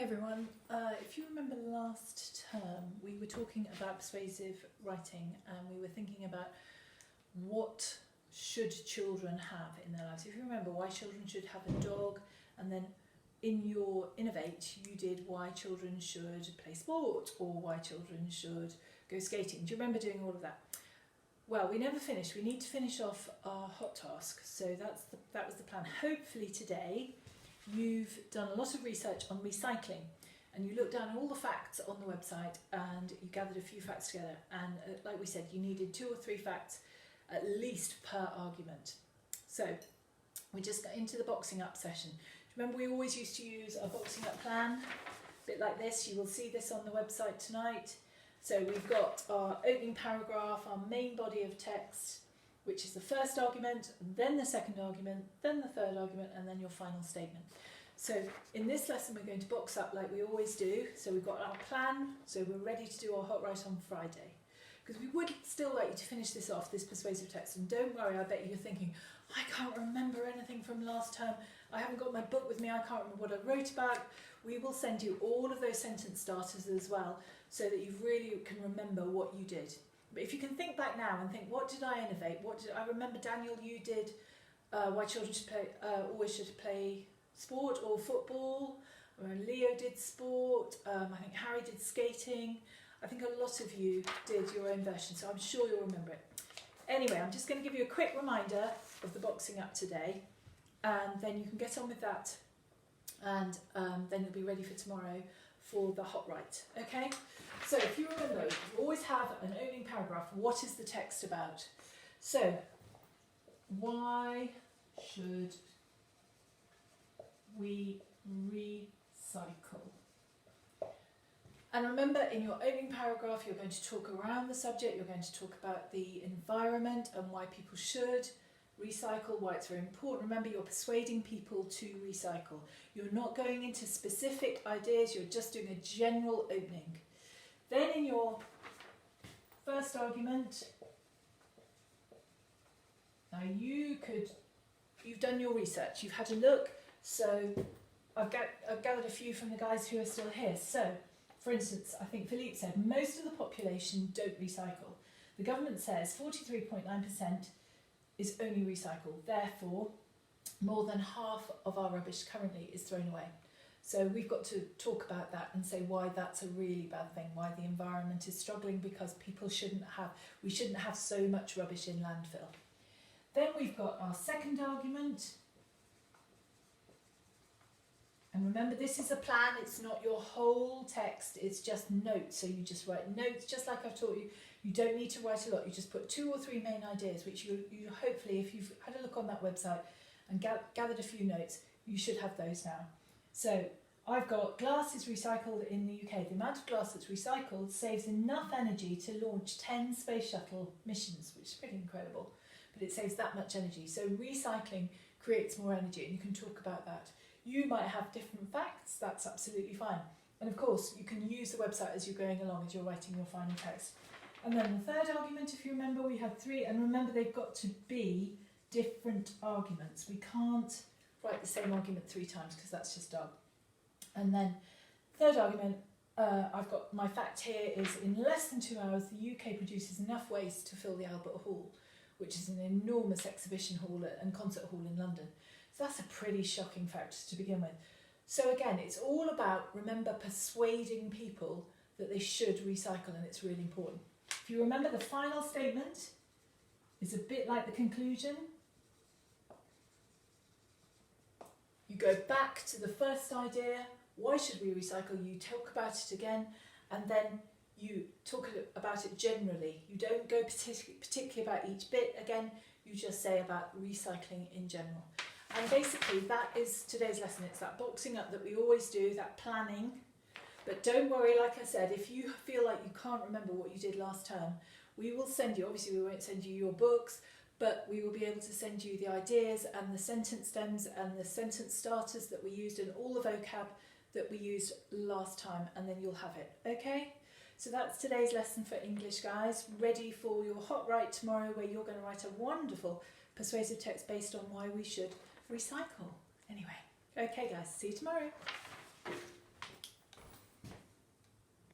everyone. If you remember last term, we were talking about persuasive writing and we were thinking about what should children have in their lives. If you remember why children should have a dog, and then in your Innovate you did why children should play sport or why children should go skating. Do you remember doing all of that? Well, we never finished. We need to finish off our hot task. So that was the plan. Hopefully today you've done a lot of research on recycling and you looked down at all the facts on the website and you gathered a few facts together, and like we said, you needed 2 or 3 facts at least per argument. So we just got into the boxing up session. Remember, we always used to use our boxing up plan, a bit like this. You will see this on the website tonight. So we've got our opening paragraph, our main body of text, which is the first argument, then the second argument, then the third argument, and then your final statement. So in this lesson, we're going to box up like we always do. So we've got our plan, so we're ready to do our hot write on Friday. Because we would still like you to finish this off, this persuasive text. And don't worry, I bet you're thinking, I can't remember anything from last term. I haven't got my book with me. I can't remember what I wrote about. We will send you all of those sentence starters as well, so that you really can remember what you did. But if you can think back now and think, what did I innovate? What did I remember? Daniel, you did why children should play, always should play sport or football. Leo did sport. I think Harry did skating. I think a lot of you did your own version, so I'm sure you'll remember it. Anyway, I'm just going to give you a quick reminder of the boxing up today, and then you can get on with that, and then you'll be ready for tomorrow for the hot write. Okay? So if you remember, you always have an opening paragraph. What is the text about? So, why should we recycle? And remember, in your opening paragraph, you're going to talk around the subject, you're going to talk about the environment and why people should recycle, why it's very important. Remember, you're persuading people to recycle. You're not going into specific ideas, you're just doing a general opening. Then in your first argument, now you've done your research, you've had a look, so I've gathered a few from the guys who are still here. So, for instance, I think Philippe said most of the population don't recycle. The government says 43.9% is only recycled. Therefore, more than half of our rubbish currently is thrown away. So we've got to talk about that and say why that's a really bad thing, why the environment is struggling, because we shouldn't have so much rubbish in landfill. Then we've got our second argument. And remember, this is a plan, it's not your whole text, it's just notes. So you just write notes, just like I've taught you. You don't need to write a lot, you just put 2 or 3 main ideas, which you hopefully, if you've had a look on that website and gathered a few notes, you should have those now. So I've got glass is recycled in the UK. The amount of glass that's recycled saves enough energy to launch 10 space shuttle missions, which is pretty incredible, but it saves that much energy. So recycling creates more energy, and you can talk about that. You might have different facts, that's absolutely fine. And of course, you can use the website as you're going along, as you're writing your final text. And then the third argument, if you remember, we had 3, and remember they've got to be different arguments. We can't write the same argument 3 times because that's just dumb. And then third argument, I've got my fact here is in less than 2 hours, the UK produces enough waste to fill the Albert Hall, which is an enormous exhibition hall and concert hall in London. So that's a pretty shocking fact to begin with. So again, it's all about, remember, persuading people that they should recycle, and it's really important. If you remember, the final statement is a bit like the conclusion. You go back to the first idea, why should we recycle? You talk about it again, and then you talk about it generally. You don't go particularly about each bit again, you just say about recycling in general. And basically that is today's lesson. It's that boxing up that we always do, that planning. But don't worry, like I said, if you feel like you can't remember what you did last term, we will send you, obviously we won't send you your books, but we will be able to send you the ideas and the sentence stems and the sentence starters that we used and all the vocab that we used last time, and then you'll have it, okay? So that's today's lesson for English, guys. Ready for your hot write tomorrow, where you're going to write a wonderful persuasive text based on why we should recycle. Anyway, okay guys, see you tomorrow.